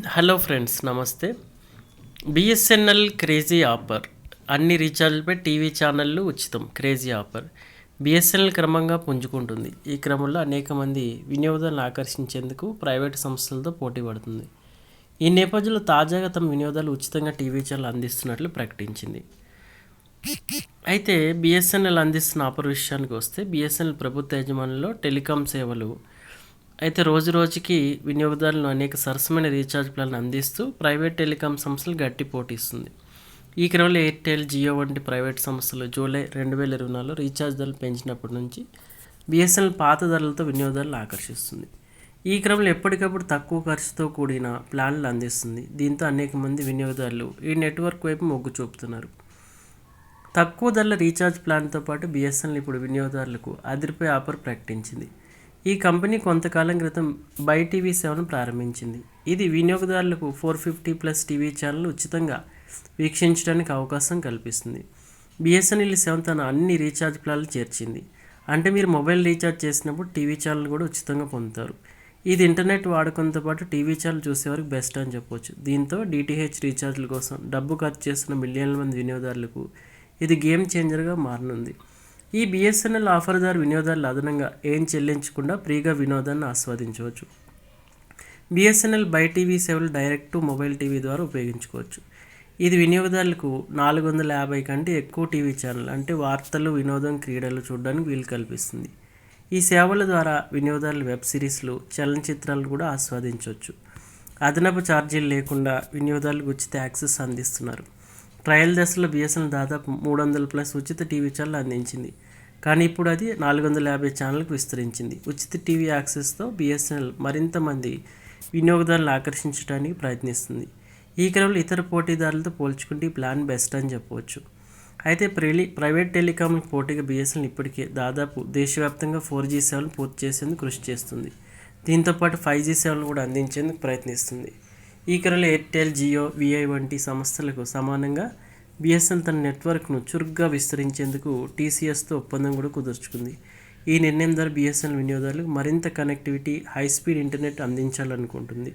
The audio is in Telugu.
హలో ఫ్రెండ్స్, నమస్తే. BSNL crazy offer. అన్ని రీఛార్జ్లపై టీవీ ఛానళ్ళు ఉచితం. Crazy offer. బిఎస్ఎన్ఎల్ క్రమంగా పుంజుకుంటుంది. ఈ క్రమంలో అనేక మంది వినియోగదారులను ఆకర్షించేందుకు ప్రైవేటు సంస్థలతో పోటీ పడుతుంది. ఈ నేపథ్యంలో తాజాగా తమ వినియోగదారులు ఉచితంగా టీవీ ఛానల్ అందిస్తున్నట్లు ప్రకటించింది. అయితే బిఎస్ఎన్ఎల్ అందిస్తున్న ఆఫర్ విషయానికి వస్తే, బిఎస్ఎన్ఎల్ ప్రభుత్వ యజమానుల్లో టెలికాం సేవలు అయితే రోజు రోజుకి వినియోగదారులను అనేక సరసమైన రీఛార్జ్ ప్లాన్లు అందిస్తూ ప్రైవేట్ టెలికాం సంస్థలు గట్టి పోటీస్తుంది. ఈ క్రమంలో ఎయిర్టెల్, జియో వంటి ప్రైవేట్ సంస్థలు జూలై 2024లో రీఛార్జ్ ధరలు పెంచినప్పటి నుంచి బిఎస్ఎన్ఎల్ పాత ధరలతో వినియోగదారులను ఆకర్షిస్తుంది. ఈ క్రమంలో ఎప్పటికప్పుడు తక్కువ ఖర్చుతో కూడిన ప్లాన్లు అందిస్తుంది. దీంతో అనేక మంది వినియోగదారులు ఈ నెట్వర్క్ వైపు మొగ్గు చూపుతున్నారు. తక్కువ ధరల రీఛార్జ్ ప్లాన్తో పాటు బిఎస్ఎన్ఎల్ ఇప్పుడు వినియోగదారులకు అదిరిపోయే ఆఫర్ ప్రకటించింది. ఈ కంపెనీ కొంతకాలం క్రితం బై టీవీ సేవను ప్రారంభించింది. ఇది వినియోగదారులకు 450+ టీవీ ఛానల్ ఉచితంగా వీక్షించడానికి అవకాశం కల్పిస్తుంది. బిఎస్ఎన్ఎల్ ఈ సేవను తన అన్ని రీఛార్జ్ ప్లాన్లు చేర్చింది. అంటే మీరు మొబైల్ రీఛార్జ్ చేసినప్పుడు టీవీ ఛానల్ కూడా ఉచితంగా పొందుతారు. ఇది ఇంటర్నెట్ వాడకంతో పాటు టీవీ ఛానల్ చూసేవారికి బెస్ట్ అని చెప్పవచ్చు. దీంతో డిటిహెచ్ రీఛార్జ్ల కోసం డబ్బు ఖర్చు చేస్తున్న మిలియన్ల మంది వినియోగదారులకు ఇది గేమ్ చేంజర్గా మారనుంది. ఈ బిఎస్ఎన్ఎల్ ఆఫర్ ద్వారా వినియోగదారులు అదనంగా ఏం చెల్లించకుండా ఫ్రీగా వినోదాన్ని ఆస్వాదించవచ్చు. బిఎస్ఎన్ఎల్ బై టీవీ సేవలు డైరెక్ట్ టు మొబైల్ టీవీ ద్వారా ఉపయోగించుకోవచ్చు. ఇది వినియోగదారులకు 450 కంటే ఎక్కువ టీవీ ఛానల్ అంటే వార్తలు, వినోదం, క్రీడలు చూడడానికి వీలు కల్పిస్తుంది. ఈ సేవల ద్వారా వినియోగదారులు వెబ్ సిరీస్లు, చలనచిత్రాలు కూడా ఆస్వాదించవచ్చు. అదనపు ఛార్జీలు లేకుండా వినియోగదారులకు ఉచిత యాక్సెస్ అందిస్తున్నారు. ట్రయల్ దశలో బిఎస్ఎన్ఎల్ దాదాపు 300+ ఉచిత టీవీ ఛానల్ అందించింది. కానీ ఇప్పుడు అది 450 ఛానల్కు విస్తరించింది. ఉచిత టీవీ యాక్సెస్తో బిఎస్ఎన్ఎల్ మరింత మంది వినియోగదారులను ఆకర్షించడానికి ప్రయత్నిస్తుంది. ఈ క్రమంలో ఇతర పోటీదారులతో పోల్చుకుంటే ఈ ప్లాన్ బెస్ట్ అని చెప్పవచ్చు. అయితే ప్రైవేట్ టెలికాంలకు పోటీగా బిఎస్ఎన్ఎల్ ఇప్పటికే దాదాపు దేశవ్యాప్తంగా 4G సేవలను పూర్తి చేసేందుకు కృషి చేస్తుంది. దీంతోపాటు 5G సేవలను కూడా అందించేందుకు ప్రయత్నిస్తుంది. ఈ క్రమంలో ఎయిర్టెల్, జియో, విఐ వంటి సంస్థలకు సమానంగా బిఎస్ఎన్ఎల్ తన నెట్వర్క్ను చురుగ్గా విస్తరించేందుకు టీసీఎస్తో ఒప్పందం కూడా కుదుర్చుకుంది. ఈ నిర్ణయం ద్వారా బిఎస్ఎన్ఎల్ వినియోగదారులకు మరింత కనెక్టివిటీ, హై స్పీడ్ ఇంటర్నెట్ అందించాలనుకుంటుంది.